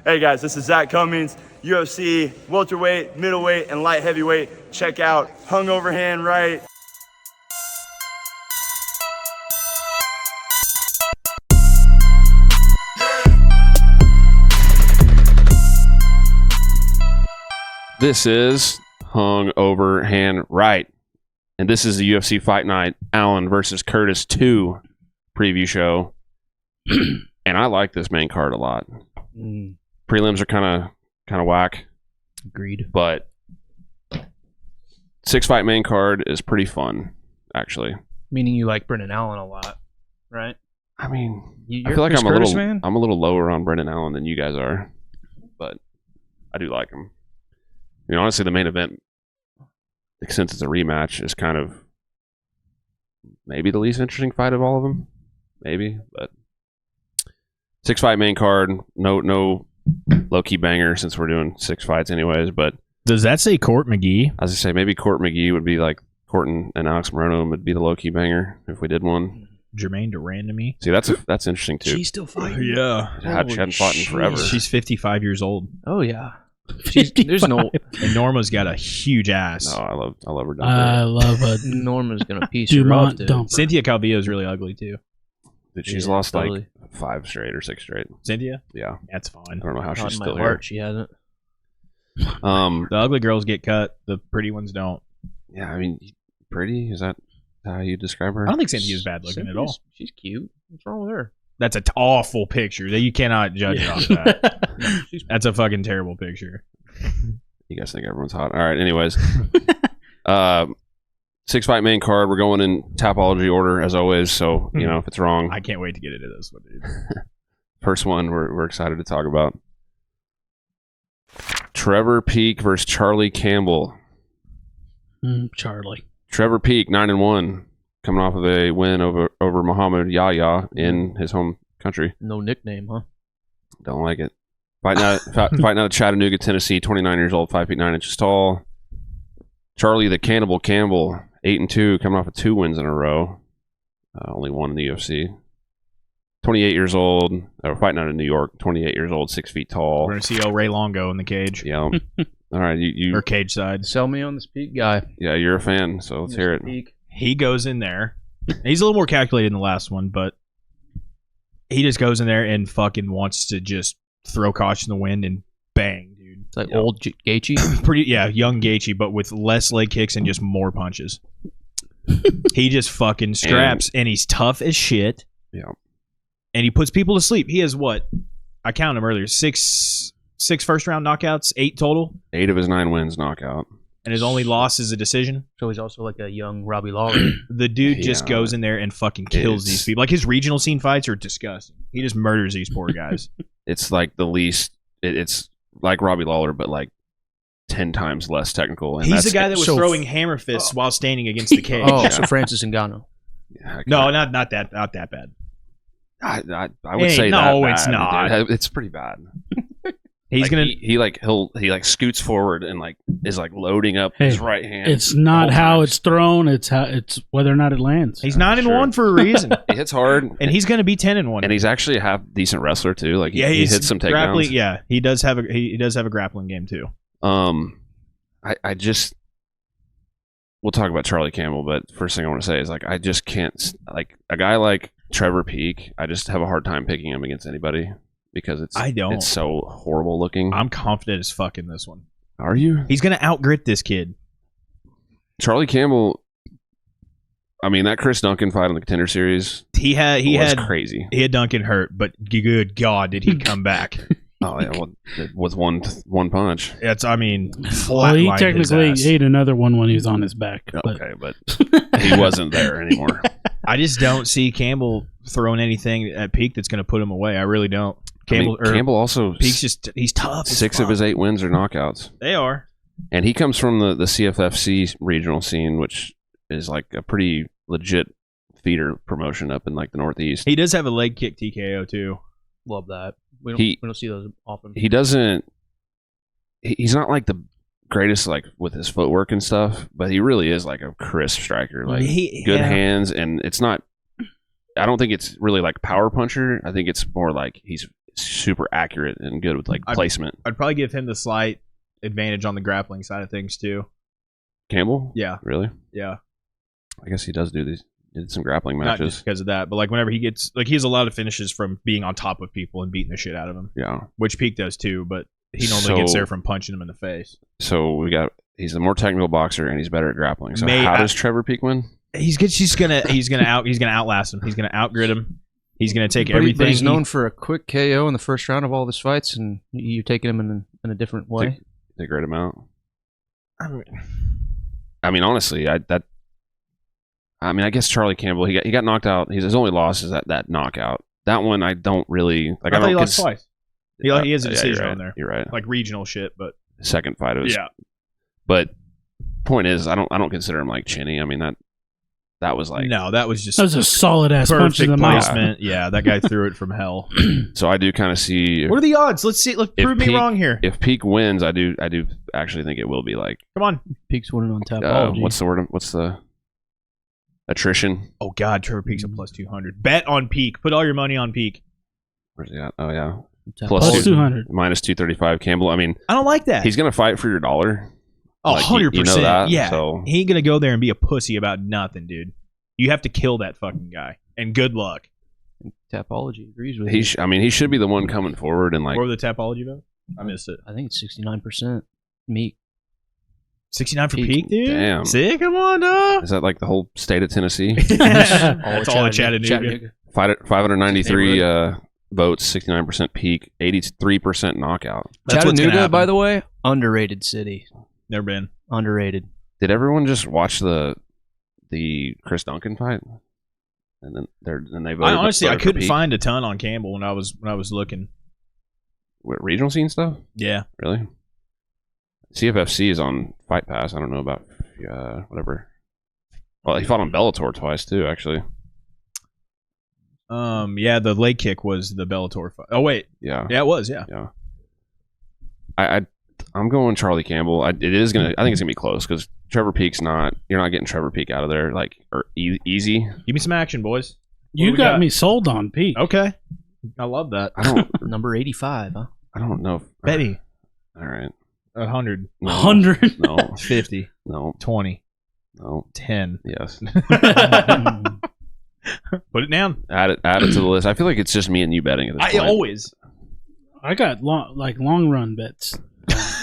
Hey guys, this is Zach Cummings, UFC welterweight, middleweight, and light heavyweight. Check out Hungover Hand Right. This is Hungover Hand Right, and this is the UFC Fight Night Allen versus Curtis 2 preview show. And I like this main card a lot. Prelims are kind of whack. Agreed. But 6-fight main card is pretty fun, actually. Meaning you like Brendan Allen a lot, right? I mean, You're I feel like Chris Curtis, man? I'm a little lower on Brendan Allen than you guys are, but I do like him. I mean, honestly, the main event, since it's a rematch, is kind of maybe the least interesting fight of all of them. Maybe, but 6-fight main card, no low-key banger since we're doing 6 fights anyways, but does that say Court McGee? As I say, maybe Court McGee would be like Court and Alex Moreno would be the low-key banger if we did one. Jermaine Durand to me. See, that's interesting too. She's still fighting. Yeah. She hadn't fought in forever. She's 55 years old. Oh yeah. There's no. And Norma's got a huge ass. No, I love her. I love her. Norma's gonna piece her up, dude. Dumper. Cynthia Calvillo is really ugly too. She's lost like 5 straight or 6 straight. Cynthia? Yeah, that's fine. I don't know how she's in still my here. heart, she hasn't. The ugly girls get cut. The pretty ones don't. Yeah, I mean, pretty, is that how you describe her? I don't think Cynthia's bad looking at all. She's cute. What's wrong with her? That's an awful picture. That you cannot judge it off that. That's a fucking terrible picture. You guys think everyone's hot? All right. Anyways, 6-fight main card. We're going in Tapology order as always. So you know if it's wrong, I can't wait to get into this one, dude. First one we're excited to talk about. Trevor Peek versus Charlie Campbell. Charlie. Trevor Peek 9-1, coming off of a win over Muhammad Yahya in his home country. No nickname, huh? Don't like it. Fighting out of Chattanooga, Tennessee. 29 years old, 5 feet 9 inches tall. Charlie the Cannibal Campbell, 8-2, coming off of 2 wins in a row. Only one in the UFC. 28 years old, fighting out of New York. 28 years old, 6 feet tall. We're gonna see Ray Longo in the cage. Yeah. All right, you or cage side. Sell me on this Peak guy. Yeah, you're a fan, so let's hear it. Peak. He goes in there. He's a little more calculated than the last one, but he just goes in there and fucking wants to just throw caution in the wind and bang, dude. It's like old Gaethje. Young Gaethje, but with less leg kicks and just more punches. He just fucking scraps, and he's tough as shit. Yeah. And he puts people to sleep. He has what? I counted him earlier. Six first-round knockouts, 8 total. 8 of his 9 wins knockout. And his only loss is a decision. So he's also like a young Robbie Lawler. The dude just goes in there and fucking kills these people. Like his regional scene fights are disgusting. He just murders these poor guys. It's like the least. It's like Robbie Lawler, but like 10 times less technical. And he's the guy that was throwing hammer fists while standing against the cage. So Francis Ngannou. Yeah, no, not that bad. I would say that. No, it's not. It's pretty bad. He's like he scoots forward and like is like loading up his right hand. It's not how it's thrown. It's whether or not it lands. He's 9-1 for a reason. He hits hard, and he's going to be 10-1. And he's actually a half decent wrestler too. Like he hits some takedowns. Yeah, he does have a grappling game too. I just we'll talk about Charlie Campbell, but first thing I want to say is like I just can't like a guy like Trevor Peek. I just have a hard time picking him against anybody. Because it's so horrible looking. I'm confident as fuck in this one. Are you? He's gonna outgrit this kid. Charlie Campbell. I mean, that Chris Duncan fight on the Contender Series. He was crazy. He had Duncan hurt, but good God, did he come back? Oh yeah, well, with one punch. It's he technically ate another one when he was on his back. Okay, but he wasn't there anymore. I just don't see Campbell throwing anything at Peak that's going to put him away. I really don't. Campbell also Peak's he's tough. 6 of his 8 wins are knockouts. They are, and he comes from the CFFC regional scene, which is like a pretty legit feeder promotion up in like the Northeast. He does have a leg kick TKO too. Love that. We don't see those often. He doesn't. He's not like the greatest like with his footwork and stuff, but he really is like a crisp striker. Like good hands, and it's not. I don't think it's really like power puncher. I think it's more like he's super accurate and good with like placement. I'd probably give him the slight advantage on the grappling side of things too. Campbell? Yeah. Really? Yeah. I guess he does do these. He did some grappling Not matches. just because of that, but like whenever he gets he has a lot of finishes from being on top of people and beating the shit out of them. Yeah. Which Peak does too, but he normally gets there from punching him in the face. So he's a more technical boxer and he's better at grappling. So how does Trevor Peak win? He's gonna outlast him. He's gonna outgrid him. He's gonna take everything. But he's known for a quick KO in the first round of all of his fights, and you're taking him in a different way. Take great amount. I mean, honestly, I guess Charlie Campbell. He got knocked out. His only loss is that knockout. That one I don't really like. I thought he lost twice. He has a decision right. on there. You're right. Like regional shit, but second fight it was. Yeah. But point is, I don't consider him like chinny. I mean that was like that was a solid ass punch in the mouth. Yeah, that guy threw it from hell. So I do kind of see. What are the odds? Let's see. Let's prove me wrong here. If Peak wins, I do actually think it will be like. Come on, Peak's winning on Tapology. What's the word? What's the attrition? Oh God, Trevor Peak's a plus 200. Bet on Peak. Put all your money on Peak. Where's he at? Oh yeah, plus 200. Minus 235. Campbell. I mean, I don't like that. He's gonna fight for your dollar. Oh, 100%. You know that, yeah. So. He ain't gonna go there and be a pussy about nothing, dude. You have to kill that fucking guy. And good luck. Tapology agrees with you. He should be the one coming forward and like. What were the Tapology vote? I missed it. I think it's 69% Meek. 69 for Peak, dude? Damn. See, come on, dog. Is that like the whole state of Tennessee? That's all in Chattanooga. 593 votes, 69% Peak, 83% knockout. Chattanooga, by the way, underrated city. Never been. Underrated. Did everyone just watch the Chris Duncan fight? And then they voted. Honestly, I couldn't find a ton on Campbell when I was looking. What, regional scene stuff? Yeah. Really? CFFC is on Fight Pass. I don't know about whatever. Well, he fought on Bellator twice too, actually. Yeah, the leg kick was the Bellator fight. Oh wait, yeah, it was. Yeah. I'm going Charlie Campbell. I think it's gonna be close because Trevor Peak's not. You're not getting Trevor Peak out of there easy. Give me some action, boys. You got me sold on Peak. Okay, I love that. I don't. Number 85, huh? I don't know. Betty. All right. 100. No. 100. No. 50. No. 20. No. 10. Yes. Put it down. Add it to the list. I feel like it's just me and you betting at this point. Always. I got long run bets.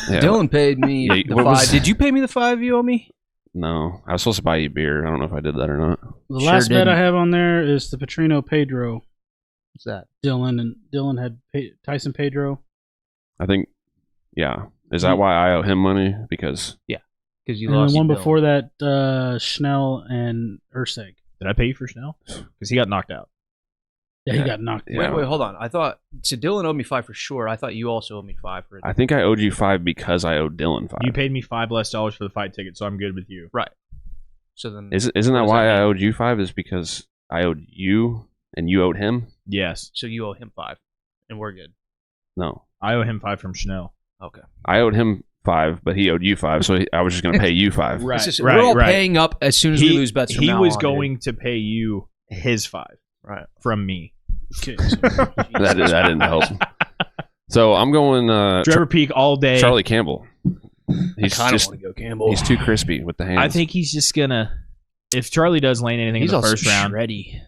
Yeah. Dylan paid me the 5. Did you pay me the 5 you owe me? No. I was supposed to buy you beer. I don't know if I did that or not. The last bet I have on there is the Petrino Pedro. What's that? Dylan had Tyson Pedro. I think, yeah. Is that why I owe him money? Because you and lost. The one before that, Schnell and Urseg. Did I pay you for Schnell? Because he got knocked out. Yeah, he got knocked out. Wait, hold on. I thought Dylan owed me 5 for sure. I thought you also owed me 5 for it. I think I owed you 5 because I owed Dylan 5. You paid me $5 less for the fight ticket, so I'm good with you. Right. So then, isn't that why I owed you 5? Is because I owed you and you owed him? Yes. So you owe him 5, and we're good. No, I owe him 5 from Schnell. Okay. I owed him 5, but he owed you 5, so I was just going to pay you 5. Right. We're all paying up as soon as we lose bets. He was going to pay you his 5, right, from me. Okay. that didn't help. So I'm going Trevor Peak all day. Charlie Campbell. He's I kind of want to go Campbell. He's too crispy with the hands. I think he's just gonna. If Charlie does land anything in the first round,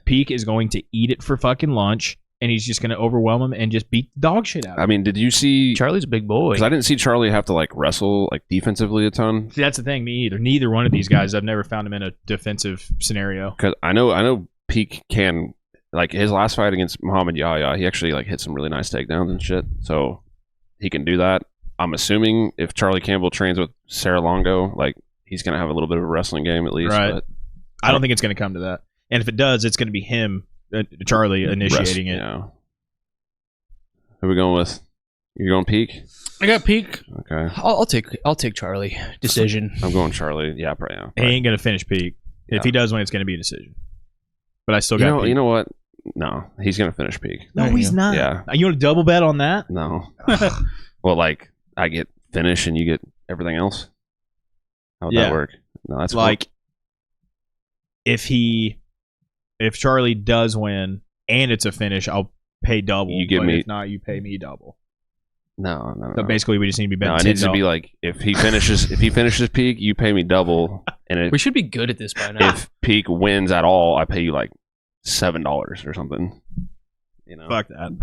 Peak is going to eat it for fucking lunch, and he's just going to overwhelm him and just beat the dog shit out of him. I mean, did you see Charlie's a big boy? Because I didn't see Charlie have to like wrestle like defensively a ton. See, that's the thing. Me either. Neither one of these guys. I've never found him in a defensive scenario. Because I know Peak can, like his last fight against Muhammad Yahya, he actually like hit some really nice takedowns and shit. So he can do that. I'm assuming if Charlie Campbell trains with Sarah Longo, like he's gonna have a little bit of a wrestling game at least. Right. But I don't think it's gonna come to that. And if it does, it's gonna be him, Charlie, initiating it. Yeah. Who are we going with? You going Peak? I got Peak. Okay. I'll take Charlie. Decision. I'm going Charlie. Yeah, probably. Yeah, He ain't gonna finish Peak. If he does win, it's gonna be a decision. But I still got Peak. You know what? No, he's gonna finish Peak. No, he's not. Yeah. You want to double bet on that? No. Well, like I get finish and you get everything else. How would that work? No, that's like cool. If Charlie does win and it's a finish, I'll pay double. You give but me- if not, you pay me double. No. So basically, we just need to be No, betting it needs to be $10. like if he finishes peak, you pay me double, and We should be good at this by now. if peak wins at all, I pay you like $7 or something. You know. Fuck that.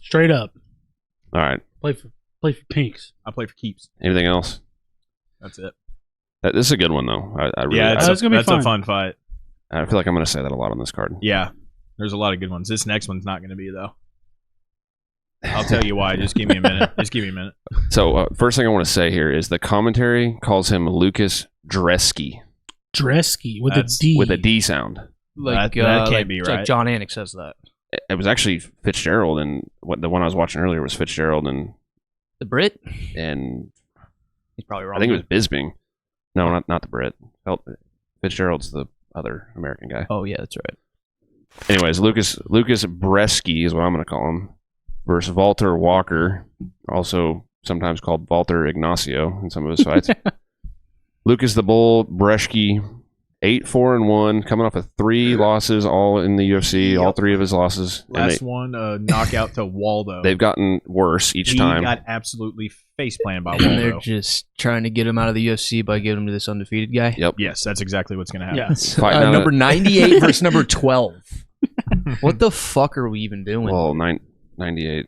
Straight up. All right. Play for pinks. I play for keeps. Anything else? That's it. This is a good one though. I really. Yeah, That's gonna be that's fun. a fun fight. I feel like I'm going to say that a lot on this card. Yeah, there's a lot of good ones. This next one's not going to be though. I'll tell you why. Just give me a minute. So first thing I want to say here is the commentary calls him Lukasz Brzeski Brzeski with That's- a D. with a D sound. Like, that can't like, be like right. John Anik says that. It was actually Fitzgerald, and the one I was watching earlier was Fitzgerald, and The Brit? He's probably wrong. I think it was Bisbing. No, not the Brit. Fitzgerald's the other American guy. Oh, yeah, that's right. Anyways, Lukasz Brzeski is what I'm going to call him, versus Valter Walker, also sometimes called Valter Ignacio in some of his fights. Lukasz the Bull Brzeski, 8-4-1, coming off of 3 losses, all in the UFC. Yep. All 3 of his losses. And Last one, knockout to Waldo. they've gotten worse each he time. got absolutely face planted by And they're Waldo. just trying to get him out of the UFC by giving him to this undefeated guy. Yep. Yes, that's exactly what's going to happen. Yes. Fighting out Number of- 98 versus number 12. What the fuck are we even doing? Well, 98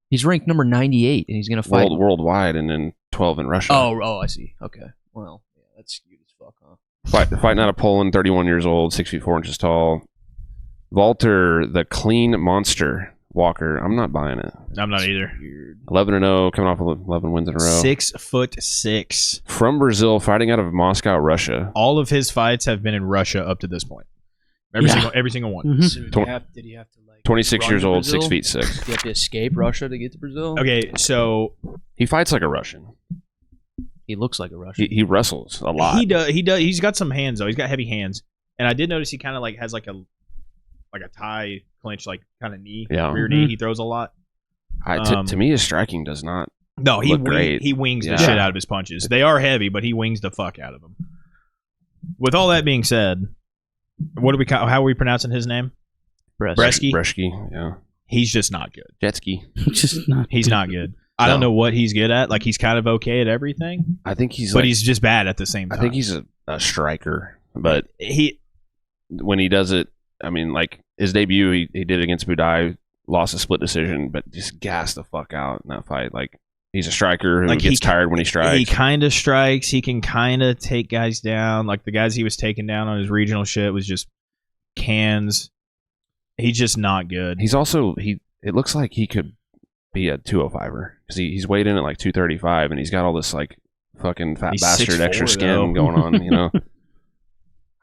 He's ranked number 98, and he's going to fight. worldwide, and then 12 in Russia. Oh, I see. Okay. Well, yeah, that's skewed as fuck, huh? Fighting out of Poland, 31 years old, 6 feet 4 inches tall. Valter, the clean monster Walker. I'm not buying it. I'm not either. 11-0, coming off of 11 wins in a row. 6'6". From Brazil, fighting out of Moscow, Russia. All of his fights have been in Russia up to this point. Every single one. Mhm. So Twen- did he have to like 26 run years to old, Brazil? 6 feet 6. Did he have to escape Russia to get to Brazil? Okay, so He fights like a Russian. He looks like a Russian. He wrestles a lot. he does. He's got some hands though. He's got heavy hands, and I did notice he kind of like has like a tie clinch, like kind of knee, Yeah. rear knee. He throws a lot. To me, his striking does not. No, Look great. he wings Yeah. the shit out of his punches. They are heavy, but he wings the fuck out of them. With all that being said, how are we pronouncing his name? Brzeski? Brzeski, yeah. He's just not good. Jet ski. Just not. He's not good. I don't No. know what he's good at. Like he's kind of okay at everything, I think he's but like, he's just bad at the same time. I think he's a striker, but he when he does it, I mean, like his debut, he did it against Budai, lost a split decision, but just gassed the fuck out in that fight. Like he's a striker who Like, gets tired when he strikes. He kind of strikes. He can kind of take guys down. Like the guys he was taking down on his regional shit was just cans. He's just not good. He's also it looks like he could be a 205er because he's weighed in at like 235 and he's got all this like fucking fat He's bastard 6'4", extra skin though. going on, you know.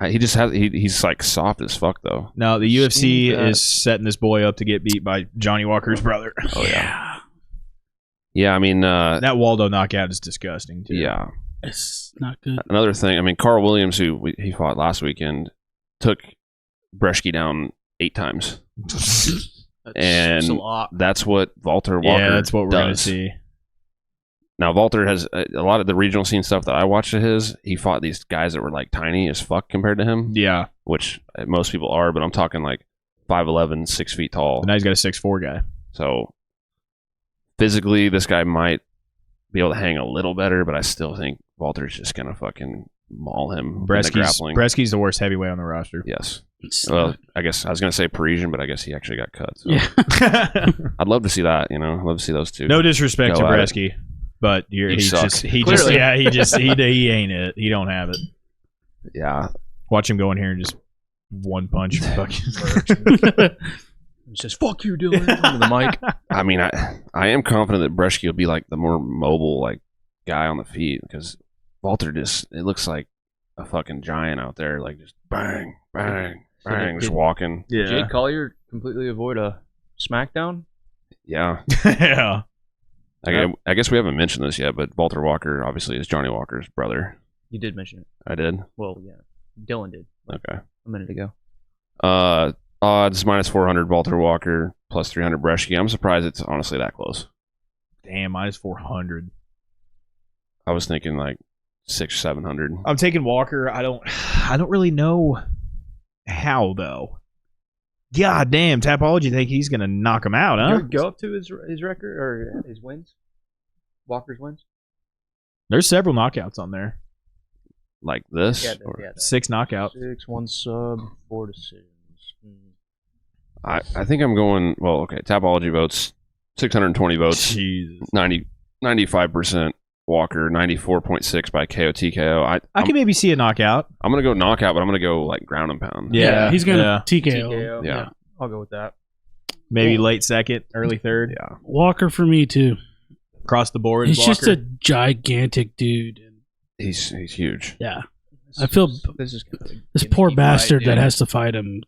He just has he's like soft as fuck though. No, the UFC Skinny fat. is setting this boy up to get beat by Johnny Walker's brother. Oh yeah. Yeah, I mean That Waldo knockout is disgusting too. yeah. It's not good. Another thing, I mean Carl Williams he fought last weekend took Brzeski down 8 times. That's a lot. That's what Valter Walker Yeah, that's what we're gonna does. see. Now Valter has a lot of the regional scene stuff that I watched of his. He fought these guys that were like tiny as fuck compared to him, Yeah, which most people are, but I'm talking like 5'11", 6 feet tall. but now he's got a 6'4" guy. So physically, this guy might be able to hang a little better, but I still think Valter's just gonna fucking maul him. in the grappling. Brzeski's the worst heavyweight on the roster. Yes. It's Well, not- I guess I was gonna say Parisian, but I guess he actually got cut. So. yeah. I'd love to see that. You know, I'd love to see those two. No disrespect to Go at it. Brzeski, but You he suck. just Clearly. he ain't it. He don't have it. Yeah. Watch him go in here and just one punch. Fucking It's just fuck you, Dylan. Into the mic. I mean, I am confident that Brzeski will be like the more mobile like guy on the feet because Valter it looks like a fucking giant out there, like just bang, bang, bang, just walking. Jake Collier completely avoid a smackdown. Yeah. yeah. I guess we haven't mentioned this yet, but Valter Walker obviously is Johnny Walker's brother. You did mention it. I did. Well, yeah, Dylan did Okay. a minute ago. Odds -400 Valter Walker, +300 Brzeski. I'm surprised it's honestly that close. Damn, -400. I was thinking like 600-700. I'm taking Walker. I don't really know how though. God damn, Tapology think he's gonna knock him out, huh? Go up to his record or his wins. Walker's wins. There's several knockouts on there. Like this? Yeah, Or- 6 knockouts. 6, 1 sub, 4 decisions. I think I'm going. Well, okay. Tapology votes 620 votes. Jesus. 95% Walker, 94.6 by KO TKO. I can maybe see a knockout. I'm gonna go knockout, but I'm gonna go like ground and pound. Yeah, he's gonna yeah. TKO. Yeah. I'll go with that. Maybe late second, early third. Yeah. Walker for me too. Across the board. He's Walker. just a gigantic dude. He's huge. Yeah, I feel This is kind of this poor bastard that has to fight him.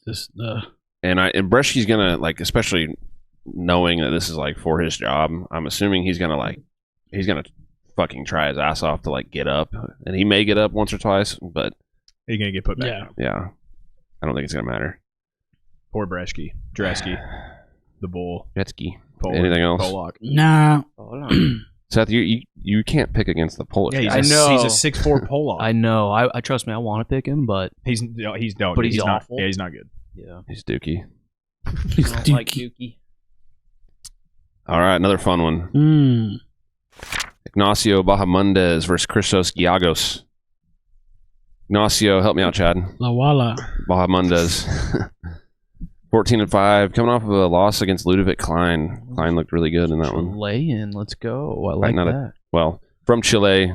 And Brzeski's gonna like, especially knowing that this is like for his job. I'm assuming he's gonna fucking try his ass off to like get up, and he may get up once or twice, but You're gonna get put back. Yeah. yeah, I don't think it's gonna matter. Poor Brzeski. Dresky. The bull. Jetski. Polar. Anything else? Pollock. Nah. Seth, you can't pick against the Polish Yeah, guy. he's I know. He's a 6'4" Pollock. I know. I trust me. I want to pick him, but He's not. But he's not. awful. Yeah, he's not good. yeah, He's dookie. He's I don't like dookie. Dookie. All right, another fun one. Mm. Ignacio Bahamondes versus Christos Giagos. Ignacio, help me out, Chad. La Walla. Bahamondes. 14-5, coming off of a loss against Ludovic Klein. Klein looked really good in that one. Chilean, let's go. I like Fighting out of- that. Well, from Chile,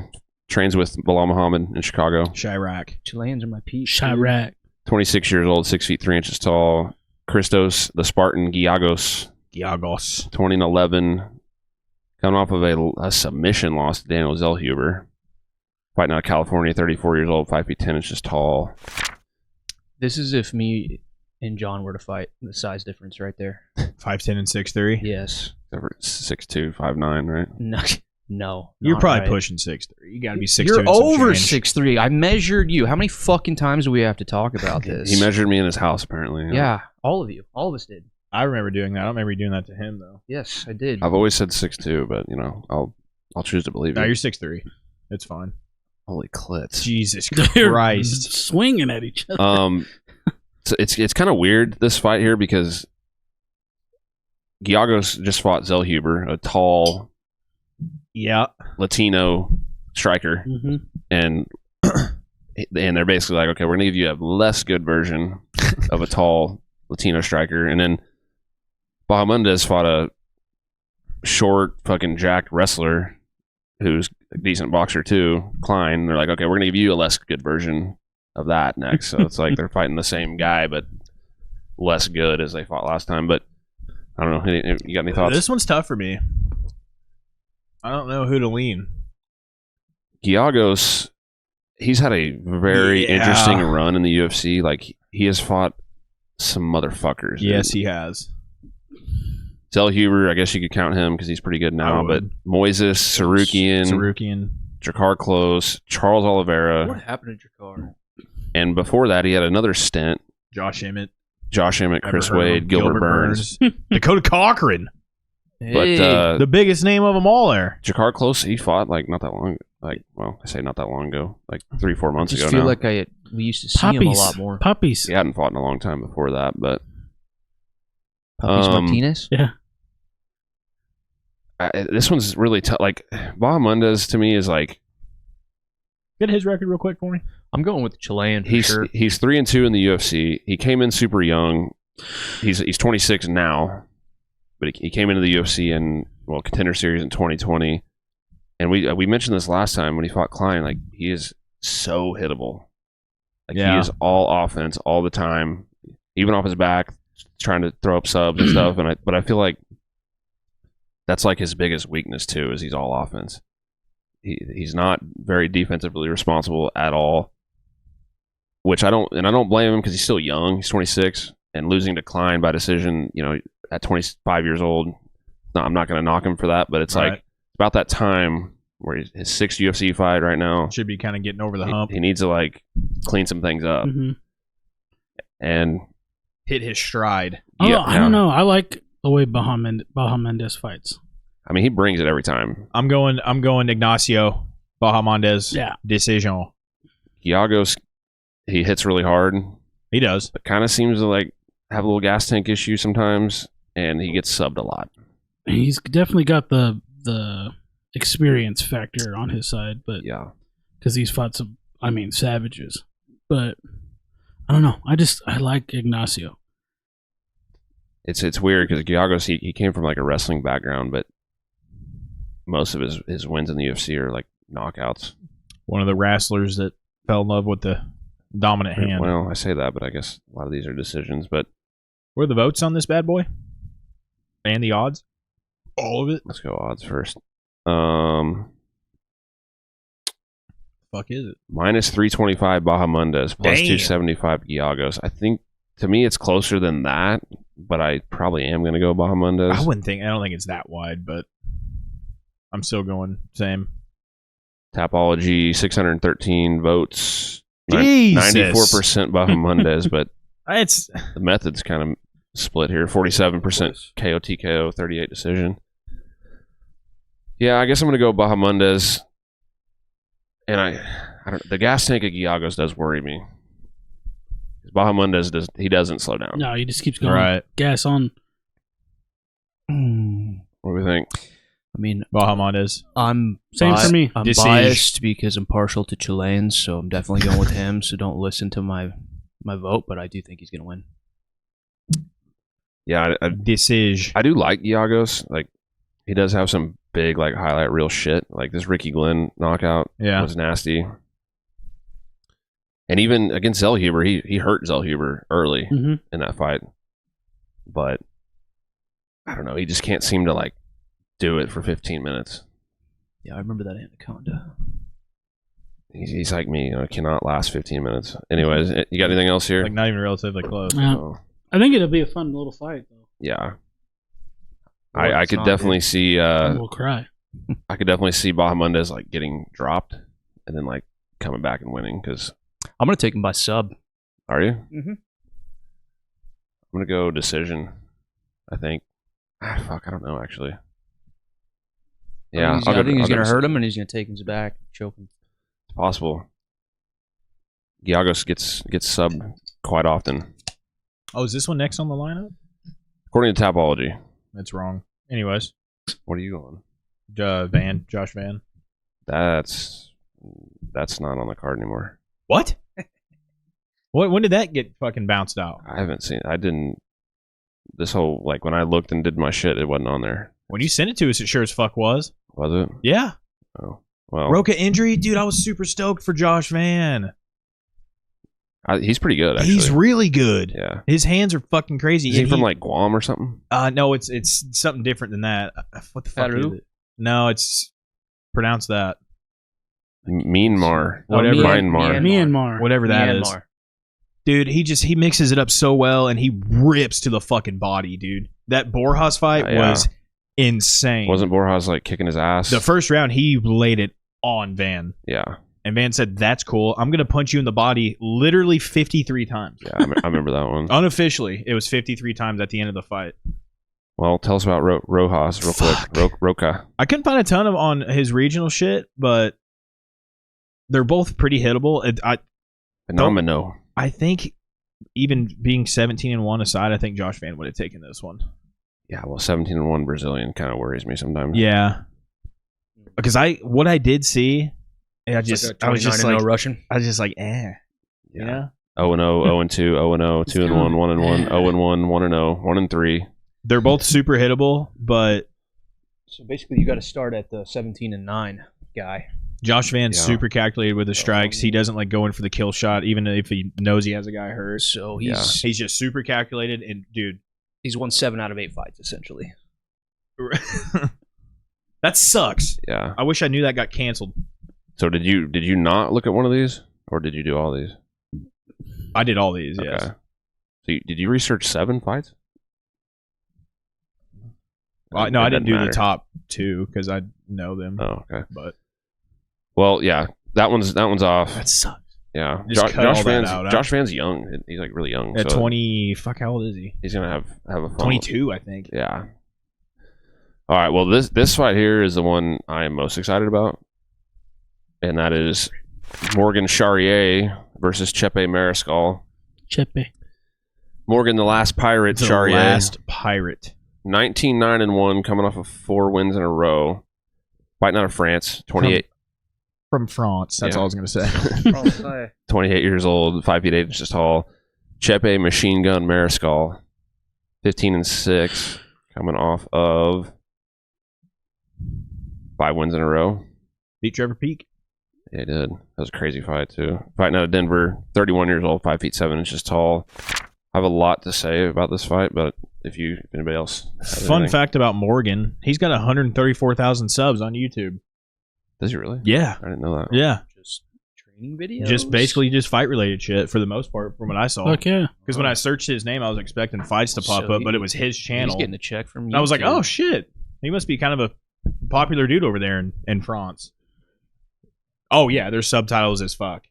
trains with Bilal Muhammad in Chicago. Chirac. Chileans are my peeps. Chirac. 26 years old, 6 feet 3 inches tall. Christos, the Spartan Giagos, Giagos. 2011, coming off of a submission loss to Daniel Zellhuber. Fighting out of California, 34 years old, 5 feet 10 inches tall. This is if me and John were to fight. The size difference right there. 5'10" and 6'3". Yes. 6'2", 5'9", right? No. You're not probably right. pushing 6'3". You got to be 6'2". You're and some over change. 6'3". I measured you. How many fucking times do we have to talk about this? He measured me in his house, apparently. Yeah, all of you. All of us did. I remember doing that. I don't remember you doing that to him though. Yes, I did. I've always said 6'2", but I'll choose to believe No, you. you're 6'3". It's fine. Holy clits. Jesus They're Christ. swinging at each other. So it's kind of weird, this fight here, because Giagos just fought Zellhuber, a tall Yeah. Latino striker, Mm-hmm. and they're basically like, okay, we're gonna give you a less good version of a tall Latino striker, and then Bahamondes fought a short fucking jacked wrestler who's a decent boxer too, Klein. They're like, okay, we're gonna give you a less good version of that next. So it's like they're fighting the same guy but less good as they fought last time. But I don't know. You got any thoughts? This one's tough for me. I don't know who to lean. Giagos, he's had a very Yeah. interesting run in the UFC. Like, he has fought some motherfuckers. Yes, he has. Zellhuber, I guess you could count him because he's pretty good now. I But would. Moises, Sarukian. Jakar Close, Charles Oliveira, What happened to Jakar? and before that, he had another stint. Josh Emmett. Josh Emmett, Never Chris heard of him. Wade, Gilbert Burns. Dakota Cochran. But Hey, The biggest name of them all there. Jakar Close, he fought like not that long. Like, well, I say not that long ago, like 3-4 I months just ago feel now. like we used to see him a Puppies. lot more. Puppies. He hadn't fought in a long time before that, but Puppies Martinez. Yeah. this one's really tough. Like, Bahamondes to me is like Get his record real quick for me. I'm going with the Chilean for he's sure. 3-2 in the UFC. He came in super young. He's 26 now, but he came into the UFC in Contender Series in 2020. And we mentioned this last time when he fought Klein. Like, he is so hittable. Like, Yeah. he is all offense all the time, even off his back, trying to throw up subs and stuff. But I feel like that's like his biggest weakness too, is he's all offense. He's not very defensively responsible at all, which I don't blame him because he's still young. He's 26, and losing to Klein by decision, at 25 years old. No, I'm not going to knock him for that, but it's Right. like about that time where he's his 6th UFC fight right now. Should be kind of getting over the hump. He needs to like clean some things up, Mm-hmm. and Hit his stride. I yeah, don't know. I like the way Bahamondes fights. I mean, he brings it every time. I'm going Ignacio Bahamondes. Yeah. Decision. Giagos, he hits really hard, He does. but kind of seems to like have a little gas tank issue sometimes, and he gets subbed a lot. He's definitely got the experience factor on his side, but Yeah. because he's fought some, savages. But I don't know. I like Ignacio. It's weird because Giagos, he came from like a wrestling background, but most of his wins in the UFC are like knockouts. One of the wrestlers that fell in love with the dominant hand. Well, I say that, but I guess a lot of these are decisions. But What are the votes on this bad boy? And the odds? All of it? let's go odds first. Fuck is it? Minus 325 Bahamondes, plus Damn. 275 Giagos. I think, to me, it's closer than that, but I probably am going to go Bahamondes. I don't think it's that wide, but I'm still going same. Tapology, 613 votes. Jesus. 94% Bahamondes, but It's the method's kind of split here. 47% KO TKO, 38 decision. Yeah, I guess I'm going to go Bahamondes. And I don't. The gas tank of Giagos does worry me. Bahamondes doesn't slow down. No, he just keeps going. right. Gas on. What do we think? I mean, Bahamondes. I'm Same for me. I'm Decision. biased because I'm partial to Chileans, so I'm definitely going with him. So don't listen to my vote, but I do think he's going to win. Yeah, Decision. I do like Giagos. Like, he does have some big, like, highlight reel shit. Like, this Ricky Glenn knockout was nasty. And even against Zellhuber, he hurt Zellhuber early in that fight. But, I don't know. He just can't seem to, like, do it for 15 minutes. Yeah, I remember that Anaconda. He's like me, cannot last 15 minutes. Anyways, you got anything else here? Like not even relatively close. Oh, I think it'll be a fun little fight, though. yeah. Well, I it's could not, definitely dude. see We'll cry. I could definitely see Bahamondes like getting dropped and then like coming back and winning. Because I'm going to take him by sub. are you? Mhm. I'm gonna go decision. I think. Fuck, I don't know actually. Yeah, I think he's I'll going to go hurt him, and he's going to take him back, choke him. It's possible. Giagos gets subbed quite often, Oh, is this one next on the lineup? according to Tapology. That's wrong. Anyways, What are you going? Josh Van. That's not on the card anymore. What? When did that get fucking bounced out? I haven't seen. I didn't. This whole like when I looked and did my shit, it wasn't on there. When you sent it to us, it sure as fuck was. Was it? Yeah. Oh well. Roca injury, dude. I was super stoked for Josh Van. He's pretty good. Actually. He's really good. Yeah. His hands are fucking crazy. Is he And from like Guam or something? No, it's something different than that. What the fuck Peru? is it? No, it's pronounce that. Myanmar. Whatever. Myanmar. Whatever that is. Myanmar. Dude, he mixes it up so well, and he rips to the fucking body, dude. That Borjas fight Yeah. was insane. Wasn't Borjas like kicking his ass? The first round, he laid it on Van. Yeah. And Van said, "That's cool. I'm going to punch you in the body literally 53 times. Yeah, I remember that one. Unofficially, it was 53 times at the end of the fight. Well, tell us about Rojas real quick. Roca. I couldn't find a ton on his regional shit, but they're both pretty hittable. Phenomeno. I think even being 17-1 aside, I think Josh Van would have taken this one. Yeah, well, 17-1 Brazilian kind of worries me sometimes. Yeah. Because what I did see, I was just like, Russian. I was just like, eh. Yeah. 0-0, 0-2, 0-0, 2-1, 1-1, 0-1, 1-0, 1-3. They're both super hittable, but So basically, you got to start at the 17-9 guy. Josh Van's Yeah. super calculated with his strikes. He doesn't like go in for the kill shot, even if he knows he has a guy hurt. So He's just super calculated, and dude, he's won 7 out of 8 fights essentially. that sucks. Yeah. I wish I knew that got canceled. So did you not look at one of these, or did you do all these? I did all these, yes. Okay. So did you research 7 fights? No, I didn't do the matter. top 2 because I know them. Oh, okay. But Well, yeah, that one's off. that sucks. Yeah, Just cut all that out, huh? Josh Van's young. He's like really young. At so 20, fuck, how old is he? he's gonna have a fun 22, I think. Yeah. All right. Well, this fight here is the one I am most excited about, and that is Morgan Charriere versus Chepe Mariscal. Chepe. Morgan, the last pirate, The Charriere. last pirate. 19-9-1, coming off of 4 wins in a row. Fighting out of France, 28. From France. That's Yeah. all I was going to say. 28 years old, 5 feet 8 inches tall. Chepe, Machine Gun, Mariscal, 15-6, coming off of 5 wins in a row. Beat Trevor Peak. Yeah, he did. That was a crazy fight, too. Fighting out of Denver, 31 years old, 5 feet 7 inches tall. I have a lot to say about this fight, but if anybody else has Fun anything. fact about Morgan, he's got 134,000 subs on YouTube. Does he really? Yeah. I didn't know that. Yeah. Just training videos. Just basically just fight related shit for the most part from what I saw. Fuck yeah. Because when I searched his name, I was expecting fights to pop So up, but it was his channel. He's getting a check from And you. I was like, oh shit. He must be kind of a popular dude over there in France. Oh yeah, there's subtitles as fuck.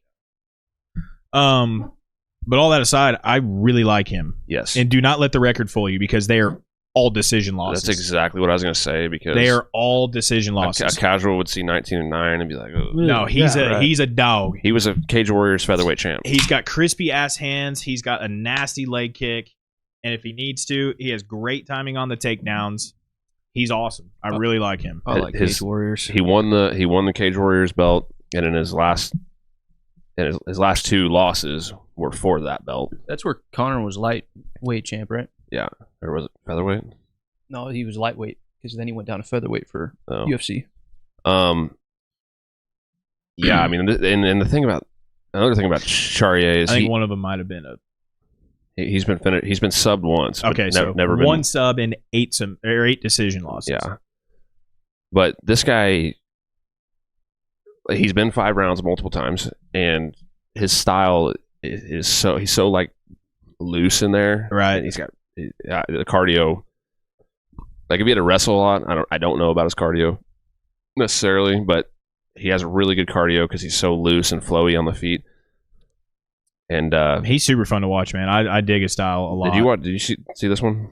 But all that aside, I really like him. Yes. And do not let the record fool you because they are all decision losses. That's exactly what I was going to say because They are all decision losses. a casual would see 19-9 and be like, oh. No, he's Yeah, he's a dog. He was a Cage Warriors featherweight champ. He's got crispy ass hands. He's got a nasty leg kick, and if he needs to, he has great timing on the takedowns. He's awesome. I really like him. I like his- Cage Warriors. He won the Cage Warriors belt, and in his last 2 losses were for that belt. That's where Connor was lightweight champ, right? Or was it featherweight? No, he was lightweight because then he went down to featherweight for Oh. UFC. Yeah, I mean, and another thing about Charriere is I think one of them might have been he's been subbed once. but okay. So never been one sub and 8 decision losses. Yeah. But this guy, he's been 5 rounds multiple times, and his style is he's so like loose in there. Right. And he's got the cardio. Like if he had to wrestle a lot, I don't know about his cardio necessarily, but he has a really good cardio because he's so loose and flowy on the feet. And He's super fun to watch, man. I dig his style a lot. did you see this one?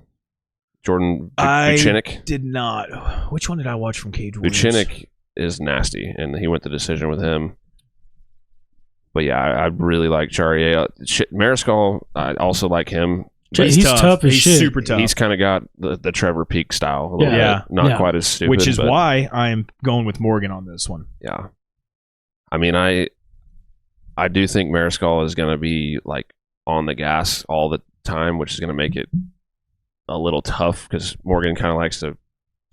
Jordan I Vucinic? did not. Which one did I watch from Cage Warriors? Vucinic is nasty, and he went the decision with him. But yeah, I really like Charriere. Mariscal, I also like him. He's tough as He's shit. super tough. He's kind of got the Trevor Peak style a little Yeah. bit. Not Yeah. quite as stupid. which is but why I am going with Morgan on this one. Yeah. I mean, I do think Mariscal is going to be like on the gas all the time, which is going to make it a little tough because Morgan kind of likes to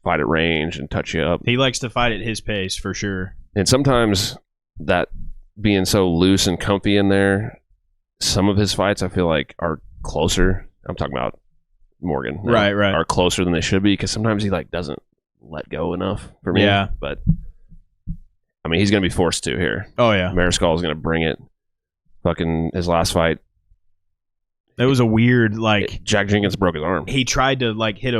fight at range and touch you up. He likes to fight at his pace for sure. And sometimes that being so loose and comfy in there, some of his fights I feel like are closer. I'm talking about Morgan. now, Right. Are closer than they should be because sometimes he like doesn't let go enough for me. Yeah. But I mean, he's going to be forced to here. Oh yeah. Mariscal is going to bring it. Fucking his last fight, It was a weird like Jack Jenkins broke his arm. he tried to like hit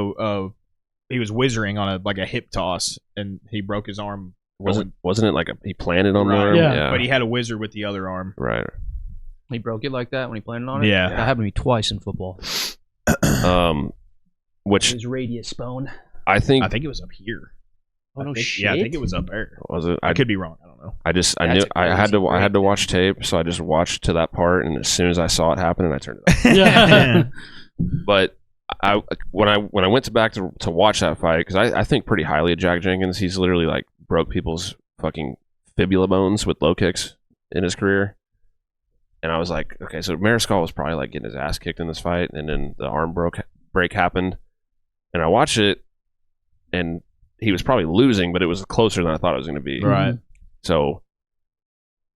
he was whizzering on a hip toss and he broke his arm. Wasn't it like he planted on the Right. arm? Yeah. But he had a whizzer with the other arm. Right. He broke it like that when he planted on it? Yeah. That happened to me twice in football. Which His radius bone. I think I think it was up here. Oh, no Yeah, I shit. think it was up there. was it. I could be wrong. I don't know. I knew That's I a had to crazy watch tape, so I just watched to that part, and as soon as I saw it happen, I turned it off. Yeah. But when I went back to watch that fight, because I think pretty highly of Jack Jenkins. He's literally like broke people's fucking fibula bones with low kicks in his career. And I was like, okay, so Mariscal was probably like getting his ass kicked in this fight, and then the arm break happened, and I watched it, and he was probably losing, but it was closer than I thought it was going to be. Right. So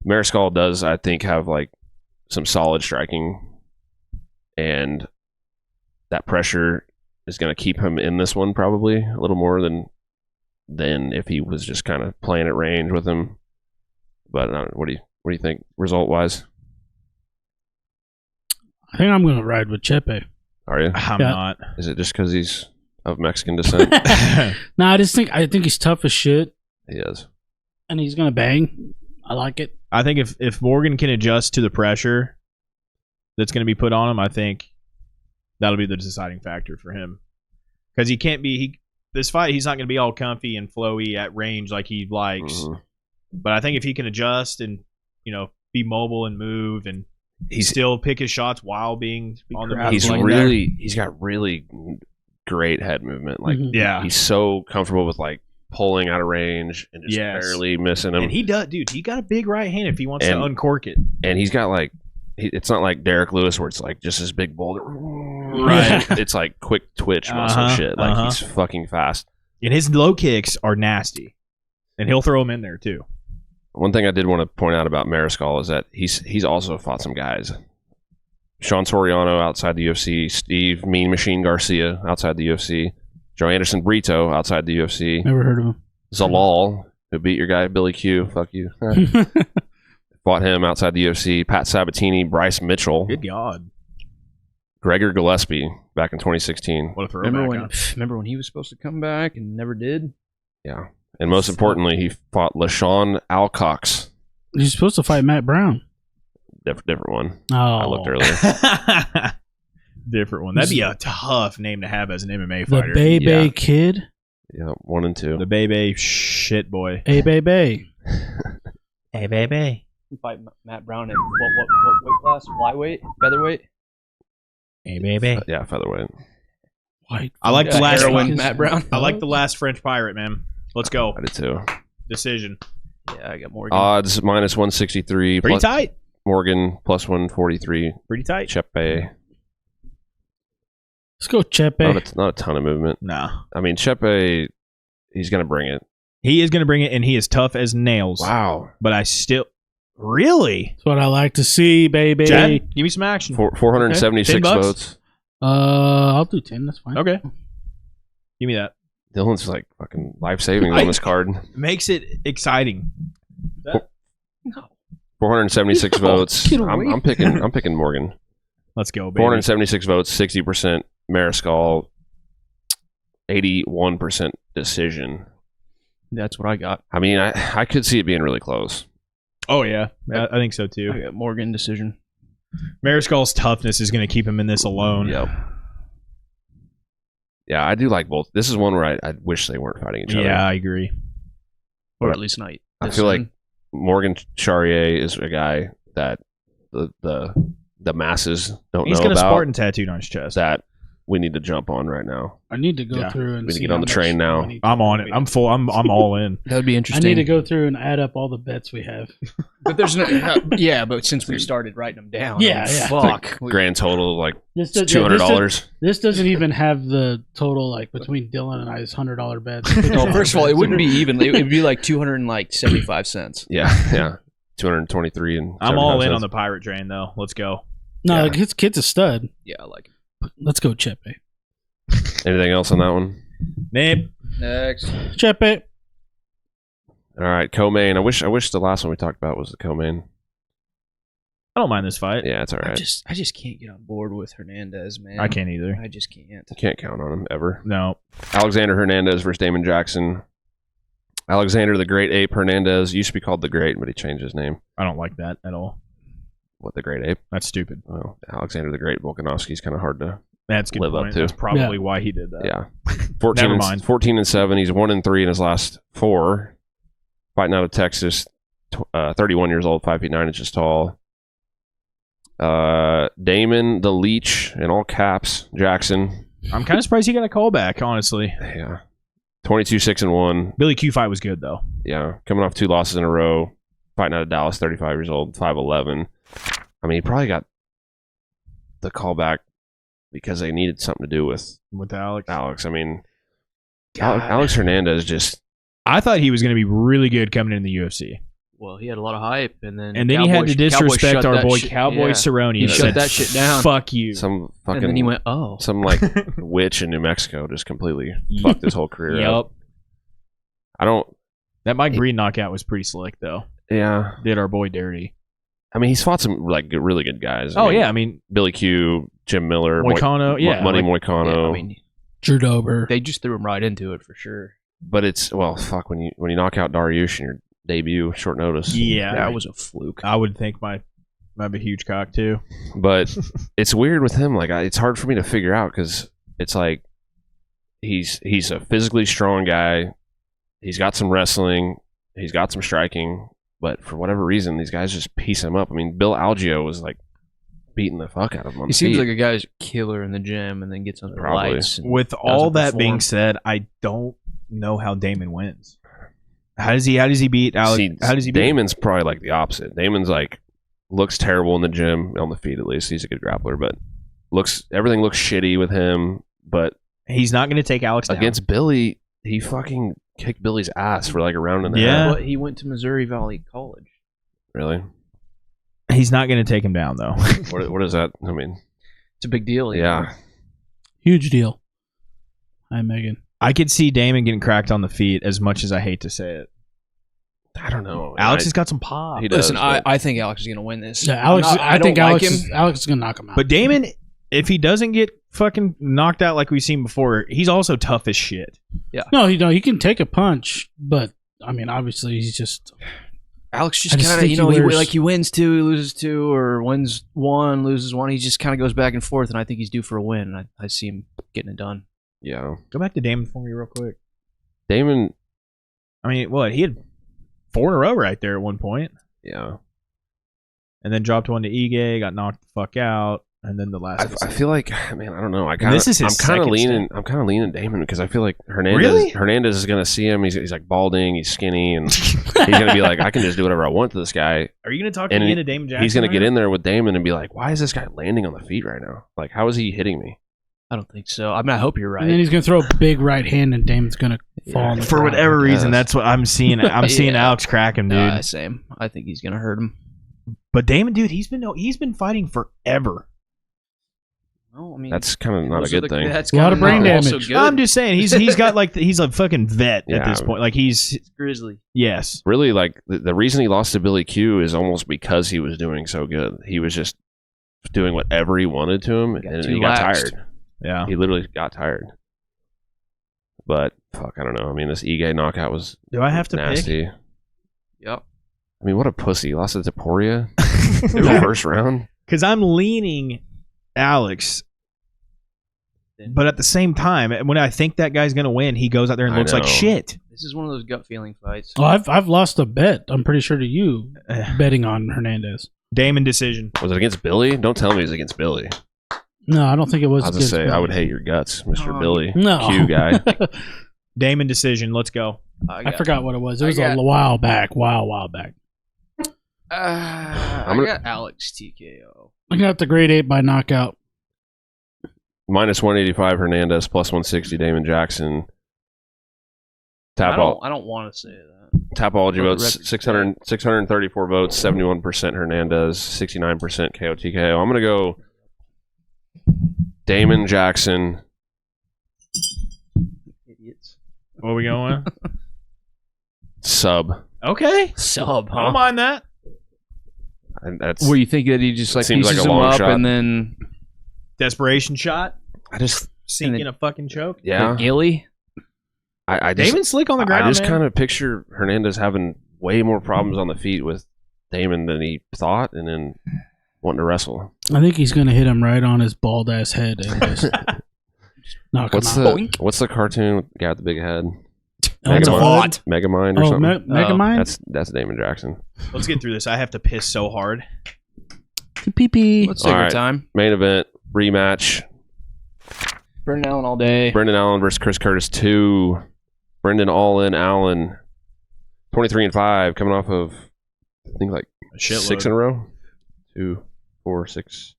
Mariscal does, I think, have like some solid striking, and that pressure is going to keep him in this one probably a little more than if he was just kind of playing at range with him. But what do you think result wise? I think I'm gonna ride with Chepe. Are you? I'm Yeah. not. Is it just because he's of Mexican descent? No, I think he's tough as shit, He is. and he's gonna bang. I like it. I think if Morgan can adjust to the pressure that's going to be put on him, I think that'll be the deciding factor for him. Because he can't be this fight. He's not going to be all comfy and flowy at range like he likes. Mhm. But I think if he can adjust and be mobile and move, and still pick his shots while being on the move. He's got really great head movement. Like, Yeah. he's so comfortable with like pulling out of range and just barely missing him. And he does, dude. He got a big right hand if he wants to uncork it. And he's got like, it's not like Derek Lewis where it's like just this big boulder. Right. It's like quick twitch muscle shit. Like he's fucking fast. And his low kicks are nasty. And he'll throw them in there too. One thing I did want to point out about Mariscal is that he's also fought some guys. Sean Soriano outside the UFC, Steve Mean Machine Garcia outside the UFC, Joe Anderson Brito outside the UFC, Never heard of him. Zalal, who beat your guy Billy Q, fuck you, fought him outside the UFC, Pat Sabatini, Bryce Mitchell, Good God. Gregor Gillespie back in 2016. What a throwback. Remember when he was supposed to come back and never did? Yeah. And most importantly, he fought LaShawn Alcox. He's supposed to fight Matt Brown. Different one. Oh. I looked earlier. Different one. That'd be a tough name to have as an MMA The fighter. Bebe Kid. Yeah, 1 and 2. The Bebe shit boy. Hey, Bebe. Hey, Bebe. Fight Matt Brown in what weight class? Flyweight? Featherweight? Hey, Bebe. Yeah, featherweight. White. I like the last heroin, one. Matt Brown. I like the last French pirate, man. Let's go. I did too. Decision. Yeah, I got Morgan. Odds minus 163. Pretty plus tight. Morgan plus 143. Pretty tight. Chepe. Let's go, Chepe. Not a ton of movement. Nah. I mean, Chepe, he's going to bring it. He is going to bring it, and he is tough as nails. Wow. But I still... Really? That's what I like to see, baby. Chad, give me some action. 476 $10? votes. I'll do 10. That's fine. Okay. Give me that. Dylan's like fucking life savings on this card. Makes it exciting. No. 476 votes. Get away. I'm picking Morgan. Let's go, baby. 476 votes, 60% Mariscal, 81% decision. That's what I got. I mean, I could see it being really close. Oh, yeah. I think so, too. I got Morgan decision. Mariscal's toughness is going to keep him in this alone. Yep. Yeah, I do like both. This is one where I wish they weren't fighting each other. Yeah, I agree. Or at least not. I feel like Morgan Charriere is a guy that the masses don't He's know got a about. Spartan tattooed on his chest. That we need to jump on right now. I need to go through and We need to see get on how the train much now. money- I'm on it. I'm full. I'm all in. that would be I interesting. need to go through and add up all the bets we have. But there's no. Yeah, but since we started writing them down, Yeah, yeah. fuck. Grand total like This does- $200. This doesn't even have the total like between Dylan and I's $100 bets. No, first of all, it wouldn't be even. It would be like 275 cents. Yeah. 223 and I'm all in 75 on the pirate train, though. Let's go. No, Yeah. like, his kid's a stud. Yeah, I like it. Let's go, Chepe. Anything else on that one? Name. Next. Chepe. All right, co-main. I wish the last one we talked about was the co-main. I don't mind this fight. Yeah, it's all right. I just can't get on board with Hernandez, man. I can't either. I just can't. You can't count on him ever. No. Alexander Hernandez versus Damon Jackson. Alexander the Great Ape Hernandez used to be called the Great, but he changed his name. I don't like that at all. What, the Great Ape? That's stupid. Well, Alexander the Great Volkanovski's kind of hard to. That's a good Live up point. to. That's probably why he did that. Yeah. 14 Never and, mind. 14 and 7. He's 1-3 in his last 4. Fighting out of Texas. 31 years old, 5 feet 9 inches tall. Damon the Leech in all caps. Jackson. I'm kind of surprised he got a callback, honestly. Yeah. 22-6-1. Billy Q fight was good, though. Yeah. Coming off 2 losses in a row. Fighting out of Dallas, 35 years old, 5'11". I mean, he probably got the callback because they needed something to do with Alex. I mean, Alex Hernandez just... I thought he was going to be really good coming in the UFC. Well, he had a lot of hype, and then And then he had to disrespect our boy Cowboy Cerrone. He shut that shit down. Fuck you. some fucking... And then he went, oh. Some like witch in New Mexico just completely fucked his whole career up. I don't... That Mike Green knockout was pretty slick, though. Yeah. Did our boy dirty. I mean, he's fought some like really good guys. I mean, Billy Q, Jim Miller, Moicano, Money Yeah, Moicano. I mean, Drew Dober. they just threw him right into it for sure. But it's fuck when you knock out Dariush in your debut, short notice. yeah, That was a fluke. I would think might have a huge cock too. But it's weird with him. Like it's hard for me to figure out because it's like he's a physically strong guy. He's got some wrestling. He's got some striking. But for whatever reason, these guys just piece him up. I mean, Bill Algeo was like beating the fuck out of him. He seems like a guy's killer in the gym and then gets under the Probably. lights. and With all doesn't that being perform. said, I don't know how Damon wins. How does he beat Alex? See, How does he beat? Damon's probably like the opposite. Damon's like looks terrible in the gym, on the feet at least. He's a good grappler, but everything looks shitty with him. But He's not going to take Alex down. against Billy, he fucking kicked Billy's ass for like a round and a Yeah. half. But he went to Missouri Valley College. Really? He's not going to take him down though. What is that? I mean, It's a big deal. yeah. Huge deal. Hi, Megan. I could see Damon getting cracked on the feet as much as I hate to say it. I don't know. Alex has got some pop. He does, Listen, but- I think Alex is going to win this. Yeah, Alex. I think don't like Alex is gonna knock him out. But Damon, if he doesn't get fucking knocked out like we've seen before, he's also tough as shit. no, he can take a punch, but I mean, obviously, he's just. Alex I just just kind of, think you know, he wears- he wins two, he loses two, or wins one, loses one. He just kind of goes back and forth, and I think he's due for a win. I see him getting it done. Yeah. Go back to Damon for me real quick. Damon, I mean, what? He had 4 in a row right there at one point, yeah. and then dropped one to Ige, got knocked the fuck out, and then the last. I feel like, man, I don't know. This is his I'm kind of second leaning. step. I'm kind of leaning Damon because I feel like Hernandez. Really? Hernandez is gonna see him. He's like balding. He's skinny, and he's gonna be like, I can just do whatever I want to this guy. Are you going to talk And me into Damon Jackson? He's gonna right get now? in there with Damon and be like, why is this guy landing on the feet right now? Like, how is he hitting me? I don't think so. I mean, I hope you're right. And then he's gonna throw a big right hand, and Damon's gonna fall on the For ground. whatever reason, Yes. that's what I'm seeing. I'm seeing Yeah. Alex crack him, dude. Same. I think he's going to hurt him. But Damon, dude, he's been fighting forever. Well, I mean, That's kind of not a those are good the- thing. That's A lot kinda of brain not also damage. good. I'm just saying he's got like he's a fucking vet at Yeah. this point. Like he's It's Grizzly. yes. Really, like the reason he lost to Billy Q is almost because he was doing so good. He was just doing whatever he wanted to him, Got and too he got laxed. tired. Yeah. He literally got tired. But fuck, I don't know. I mean, this Ige knockout was Do I have to nasty. Yep. I mean, what a pussy! He lost to Taporia in the first round. Because I'm leaning Alex, but at the same time, when I think that guy's gonna win, he goes out there and I looks like know. shit. This is one of those gut feeling fights. Oh, I've lost a bet. I'm pretty sure to you betting on Hernandez. Damon decision. Was it against Billy? Don't tell me it was against Billy. No, I don't think it was. I was just against say I would Billy. hate your guts, Mr. Oh, Billy No. Q guy. Damon decision. Let's go. I forgot what it was. It I was got- a while back. While back. I gonna- got Alex TKO. I got the grade 8 by knockout. Minus 185 Hernandez, plus 160 Damon Jackson. I don't want to say that. Tapology For the votes record. 634 votes, 71% Hernandez, 69% KO TKO. I'm gonna go Damon Jackson. Idiots. Where we going? Sub. Okay. Sub, I don't huh? mind that. And that's Where you think that he just like Seems like pieces a him long up shot. and then Desperation shot. I just Sink then- in a fucking choke. yeah. Gilly. I just Damon's slick on the ground. I just man. kind of picture Hernandez having way more problems on the feet with Damon than he thought, and then wanting to wrestle. I think he's gonna hit him right on his bald ass head and just knock What's him out. the what's the cartoon with the guy with the big head? That's a Megamind? lot. Megamind or Oh, something. Megamind? That's Damon Jackson. Let's get through this. I have to piss so hard. Pee-pee. Let's take All our right. time. Main event rematch. Brendan Allen all day. Brendan Allen versus Chris Curtis 2. Brendan All In Allen 23-5, coming off of I think like A shitload. 6 in a row. 2, 4, 6.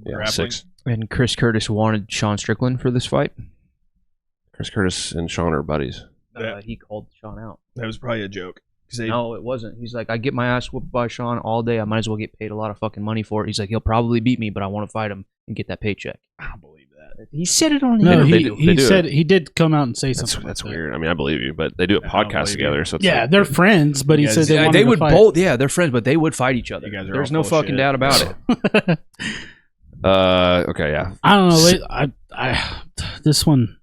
Yeah, Grappling. 6. And Chris Curtis wanted Sean Strickland for this fight. Chris Curtis and Sean are buddies. Yeah. He called Sean out. That was probably a joke. 'Cause they- No, it wasn't. He's like, I get my ass whooped by Sean all day. I might as well get paid a lot of fucking money for it. He's like, he'll probably beat me, but I want to fight him and get that paycheck. I don't believe that. He said it on No, They he do said it. he did come out and say That's something. that's like that. weird. I mean, I believe you, but they do a I don't podcast believe together, you. so it's Yeah, like, they're friends, but he You said guys- they Yeah, wanted they to would fight. both. Yeah, they're friends, but they would fight each other. You guys are There's all no full fucking shit. doubt about it. okay, yeah. I don't know. I this one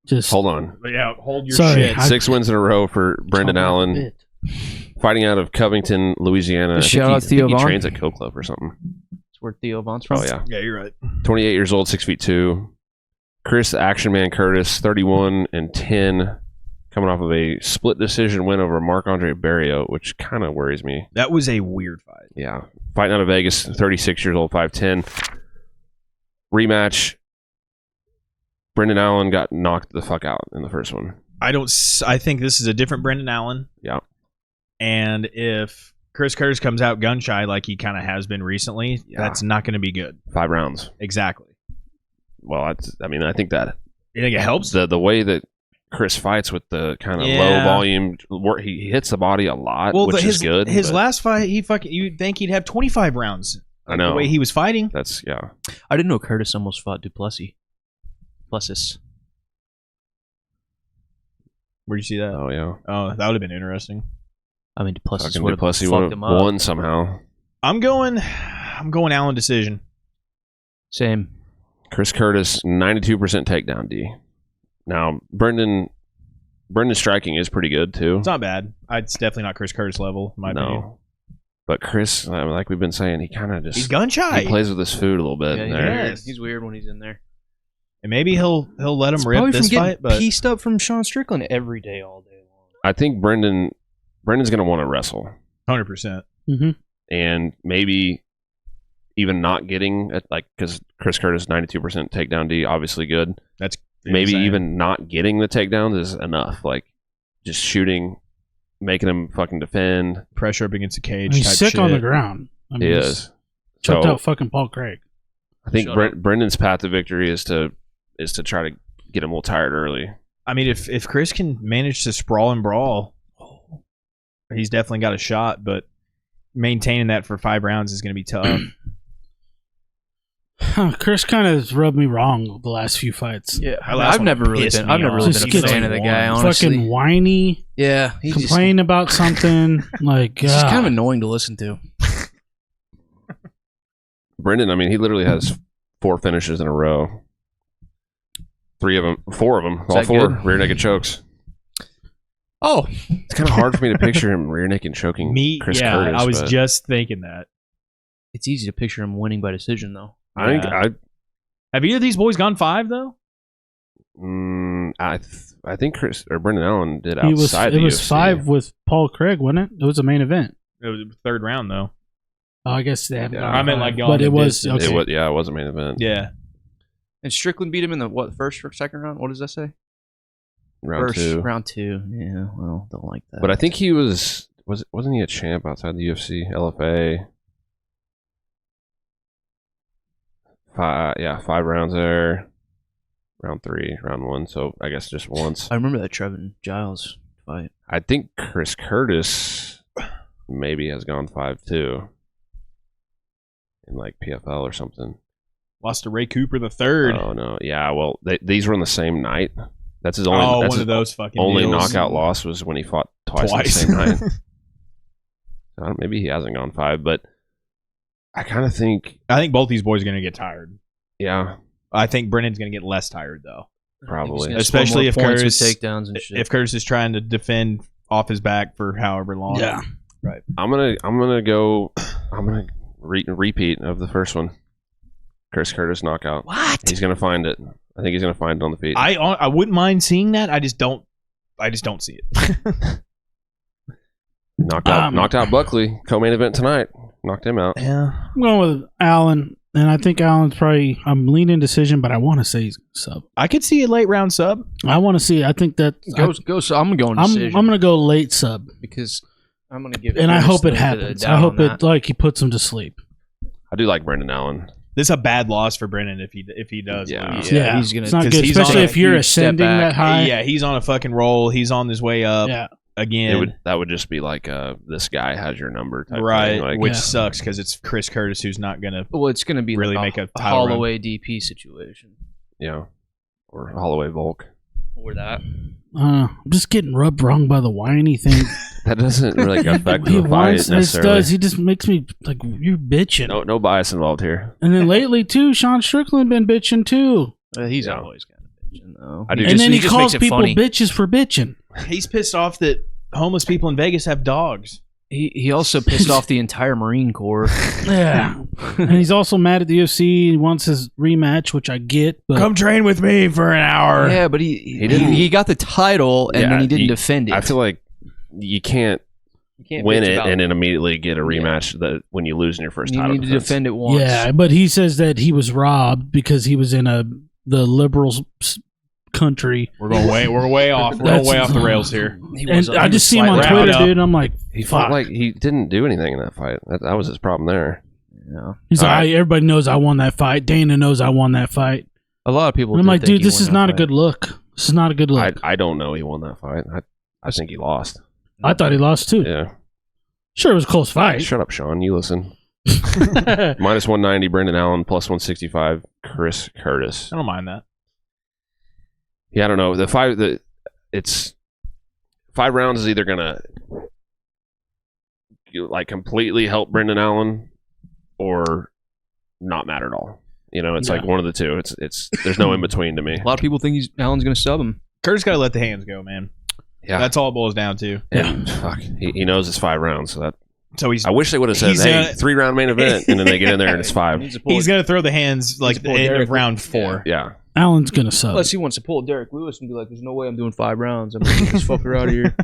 just Hold on. But yeah, hold your Sorry, shit. I- 6 wins in a row for Brendan Talk about Allen, it. fighting out of Covington, Louisiana. I think Shout out I Theo think he Vaughn. trains at Coke Club or something. That's where Theo Vaughn's from. Oh yeah. Yeah, you're right. 28 years old, 6'2". Chris Action Man Curtis, 31-10, coming coming off of a split decision win over Marc-Andre Barrios, which kind of worries me. That was a weird fight. Yeah. Fighting out of Vegas, 36 years old, 5'10". Rematch. Brendan Allen got knocked the fuck out in the first one. I think this is a different Brendan Allen. Yeah. And if Chris Curtis comes out gun shy like he kind of has been recently, that's not going to be good. 5 rounds. Exactly. Well, I think that You think it helps? the way that Chris fights with the kind of low volume, he hits the body a lot, which is good. His last fight, you'd think he'd have 25 rounds. I know the way he was fighting. That's I didn't know Curtis almost fought Duplessis. Where'd you see that? Oh yeah. Oh, that would have been interesting. I mean, Duplessis Fucking would have Duplessis fucked him up. won somehow. I'm going Allen decision. Same. Chris Curtis, 92% takedown D. Now, Brendan's striking is pretty good too. It's not bad. It's definitely not Chris Curtis level, in my opinion. But Chris, like we've been saying, he kind of just He's gun shy. he plays with his food a little bit. in there. Yes. He's weird when he's in there. And maybe he'll let him It's rip probably this from getting fight, but pieced up from Sean Strickland every day, all day long. I think Brendan's going to want to wrestle 100%. and maybe even not getting it, because Chris Curtis 92% takedown D, obviously good. That's Maybe insane. even not getting the takedowns is enough. Like just shooting, making him fucking defend. pressure up against the cage. He's type sick shit. on the ground. I He mean, is. choked So out fucking Paul Craig. I think Shut up. Brendan's path to victory is to try to get him a little tired early. I mean, if Chris can manage to sprawl and brawl, he's definitely got a shot. But maintaining that for 5 rounds is going to be tough. Chris kind of rubbed me wrong the last few fights. Yeah, That last I've one never really pissed been. me I've never off. really Just been a gets fan of the guy. fucking Honestly, Fucking whiny, yeah, he's complain about something. Like, He's just kind of annoying to listen to. Brendan, I mean, he literally has 4 finishes in a row. 4 of them, all that 4 good? rear naked chokes. Oh, It's kind of hard for me to picture him rear naked choking Chris Curtis. I was but just thinking that. it's easy to picture him winning by decision, though. I think Have either of these boys gone 5 though? I think Chris or Brendan Allen did he was. outside It the was UFC. 5 with Paul Craig, wasn't it? It was a main event. It was the 3rd round though. Oh, I guess they haven't. Yeah. gone I meant five. like going but it the was distance. okay. It was a main event. Yeah. And Strickland beat him in the first or second round? What does that say? Round 2. Round 2. Yeah, well, don't like that. But I think he wasn't he a champ outside the UFC, LFA? 5 rounds there. Round 3, round 1. So I guess just once. I remember that Trevor Giles fight. I think Chris Curtis maybe has gone 5 too. In like PFL or something. Lost to Ray Cooper the 3rd. Oh no, yeah. Well, these were on the same night. That's his only. Oh, that's one his of those fucking only deals. knockout loss was when he fought twice. On the same night. Maybe he hasn't gone 5, but I kind of think, I think both these boys are going to get tired. yeah, I think Brennan's going to get less tired though. probably. Especially if Curtis- takedowns and shit. If Curtis is trying to defend off his back for however long. Yeah. I'm gonna go. I'm gonna repeat of the first one. Chris Curtis knockout. What? He's gonna find it. I think he's gonna find it on the feet. I wouldn't mind seeing that. I just don't see it. Knocked out Buckley. Co-main event tonight. Knocked him out. Yeah. I'm going with Allen, and I think Allen's probably. I'm leaning decision, but I want to say he's sub. I could see a late round sub. I want to see. I think that Go. So I'm going I'm decision. going to go late sub, because I'm going to give. and I Curtis hope the it benefit of the happens. doubt I hope on it like he puts him to sleep. I do like Brendan Allen. This is a bad loss for Brennan if he does. Yeah. lose. Yeah, he's gonna. it's not 'cause good, he's on especially a if you're huge step ascending back. that high. Yeah, he's on a fucking roll. He's on his way up Yeah. again. That would just be like this guy has your number type Right, thing. Like, which Yeah. sucks because it's Chris Curtis who's not gonna. Well, it's going to be really like make a a title run. Holloway DP situation. yeah, or Holloway Volk. Or that. I'm just getting rubbed wrong by the whiny thing. That doesn't really affect He the fight wants this necessarily. does. He just makes me like you're bitching. No bias involved here. And then lately too, Sean Strickland been bitching too. He's Yeah. always got a bitch, though. I do And then he just calls makes it people funny. bitches for bitching. He's pissed off that homeless people in Vegas have dogs. He also pissed off the entire Marine Corps. Yeah. And he's also mad at the UFC. He wants his rematch, which I get. But Come train with me for an hour. Yeah, but he got the title and then he didn't defend it. I feel like you can't win it and then immediately get a rematch when you lose in your first title. You need to defend it once. Yeah, but he says that he was robbed because he was in the liberals' country. We're way off. We're way off the rails here. And I just see him on Twitter, dude, and I'm like, he felt like he didn't do anything in that fight. That was his problem there. Yeah. He's like, everybody knows I won that fight. Dana knows I won that fight. A lot of people. And I'm like, dude, this is not a good look. This is not a good look. I don't know he won that fight. I think he lost. I thought he lost too. Yeah. Sure, it was a close fight. Shut up, Sean. You listen. Minus 190, Brendan Allen. Plus 165, Chris Curtis. I don't mind that. Yeah, I don't know. It's 5 rounds is either gonna like completely help Brendan Allen or not matter at all. You know, it's like one of the two. It's there's no in between to me. A lot of people think Allen's going to sub him. Curtis got to let the hands go, man. Yeah, that's all it boils down to. Yeah, fuck. He knows it's 5 rounds, so that. So I wish they would have said, "Hey, 3-round main event," and then they get in there and it's 5. He's gonna throw the hands like at the end of round 4. Yeah. Allen's gonna sub. Unless he wants to pull Derek Lewis and be like, "There's no way I'm doing 5 rounds. I'm gonna get this fucker out of here."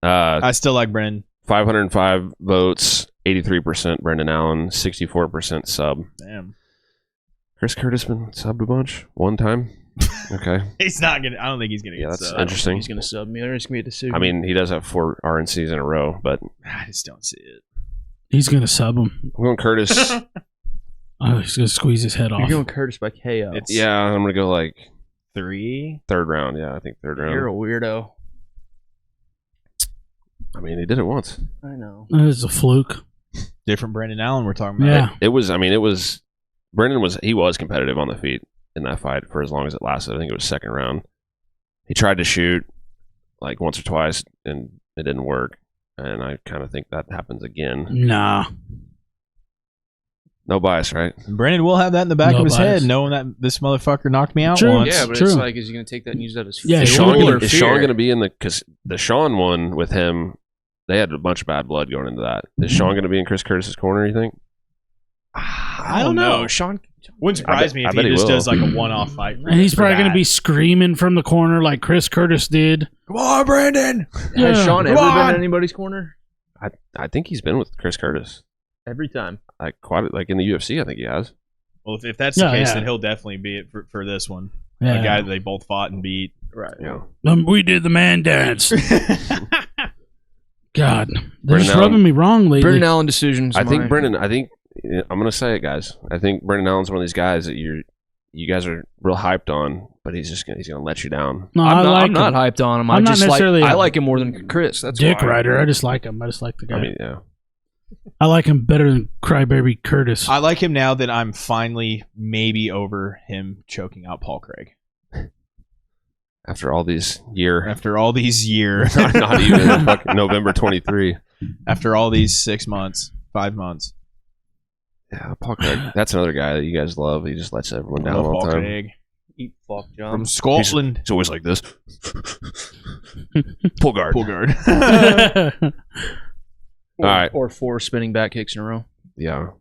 I still like Brendan. 505 votes, 83% Brendan Allen, 64% sub. Damn. Chris Curtis been subbed a bunch? One time? Okay. He's not gonna. I don't think he's gonna. Yeah, get that's subbed. interesting. He's going to sub me. There's going to be a decision. I mean, he does have 4 RNCs in a row, but I just don't see it. He's gonna sub him. I'm going Curtis. Oh, he's gonna squeeze his head off. You're going Curtis by KO. Yeah, I'm going to go like 3. 3rd round. Yeah, I think 3rd round. You're a weirdo. I mean, he did it once. I know. That was a fluke. Different Brendan Allen we're talking about. Yeah. It was Brendan was competitive on the feet in that fight for as long as it lasted. I think it was 2nd round. He tried to shoot like once or twice and it didn't work. And I kind of think that happens again. Nah. No bias, right? And Brendan will have that in the back No of his bias. head, knowing that this motherfucker knocked me out True. once. Yeah, but True. it's like, is he going to take that and use that as Yeah, Is fuel Sean, or is fear? Sean going to be in because the Sean one with him, they had a bunch of bad blood going into that. Is Sean going to be in Chris Curtis's corner, you think? I don't know. Sean Wouldn't surprise me if he just does like a one-off fight. And he's for probably that. gonna be screaming from the corner like Chris Curtis did. Come on, Brandon! Has Sean ever Come been on! in anybody's corner? I think he's been with Chris Curtis. Every time. Like in the UFC, I think he has. Well, if that's the Yeah, case, yeah. then he'll definitely be it for this one. Yeah. A guy that they both fought and beat. Right. Yeah. We did the man dance. God, they're Brendan just rubbing Allen- me wrong lately. Brendan Allen decisions. I think I'm going to say it, guys. I think Brendan Allen's one of these guys that you guys are real hyped on, but he's going to let you down. No, I'm not hyped on him. I'm not necessarily I a like him more than Chris. That's Dick why. Rider. I just like him. I just like the guy. I mean, yeah. I like him better than Crybaby Curtis. I like him now that I'm finally maybe over him choking out Paul Craig. After all these years. After all these years. Not even fucking November 23. After all these 6 months, 5 months. Yeah, Paul Craig. That's another guy that you guys love. He just lets everyone I down love all Paul the time. Craig. Eat fuck, John. From Scotland. He's always like this. Pull guard. Pull guard. All right. Or 4 spinning back kicks in a row. Yeah.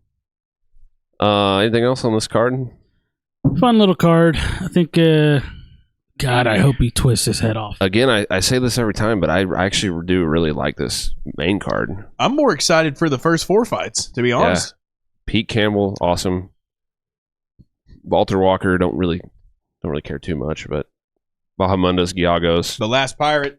Anything else on this card? Fun little card. I think, God, I hope he twists his head off. Again, I say this every time, but I actually do really like this main card. I'm more excited for the first 4 fights, to be honest. Pete Campbell, awesome. Walter Walker, don't really care too much, but Bahamondes, Giagos, The Last Pirate.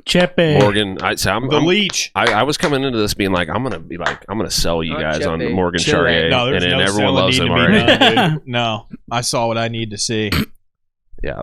Chepe. Morgan. The Leech. I was coming into this being like, I'm gonna sell you guys on Chepe. Morgan Chile. Charriere, No, and there's then no everyone loves selling him need to be already. done, dude. No, I saw what I need to see. Yeah.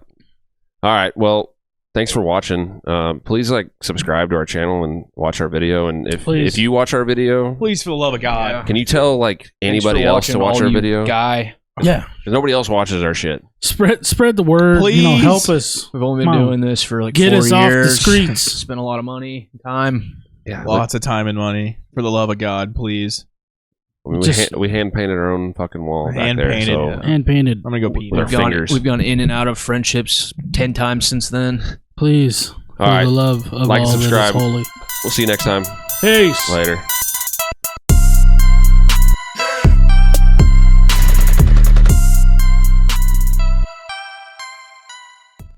All right. Well, thanks for watching. Please subscribe to our channel and watch our video. And if you watch our video, Please, for the love of God. Yeah. can you tell anybody else to watch our video? Guy. Yeah. 'Cause nobody else watches our shit. Spread the word. Please. Help us. We've only been Come on. doing this for like Get 4 us years. off the streets. Spent a lot of money, time. Yeah. Lots of time and money. For the love of God, please. We hand painted our own fucking wall back Hand there. painted, So yeah. And painted. I'm going to go pee. With our fingers. We've gone in and out of friendships 10 times since then. Please. For the love of Like and all that is subscribe. holy. We'll see you next time. Peace. Later.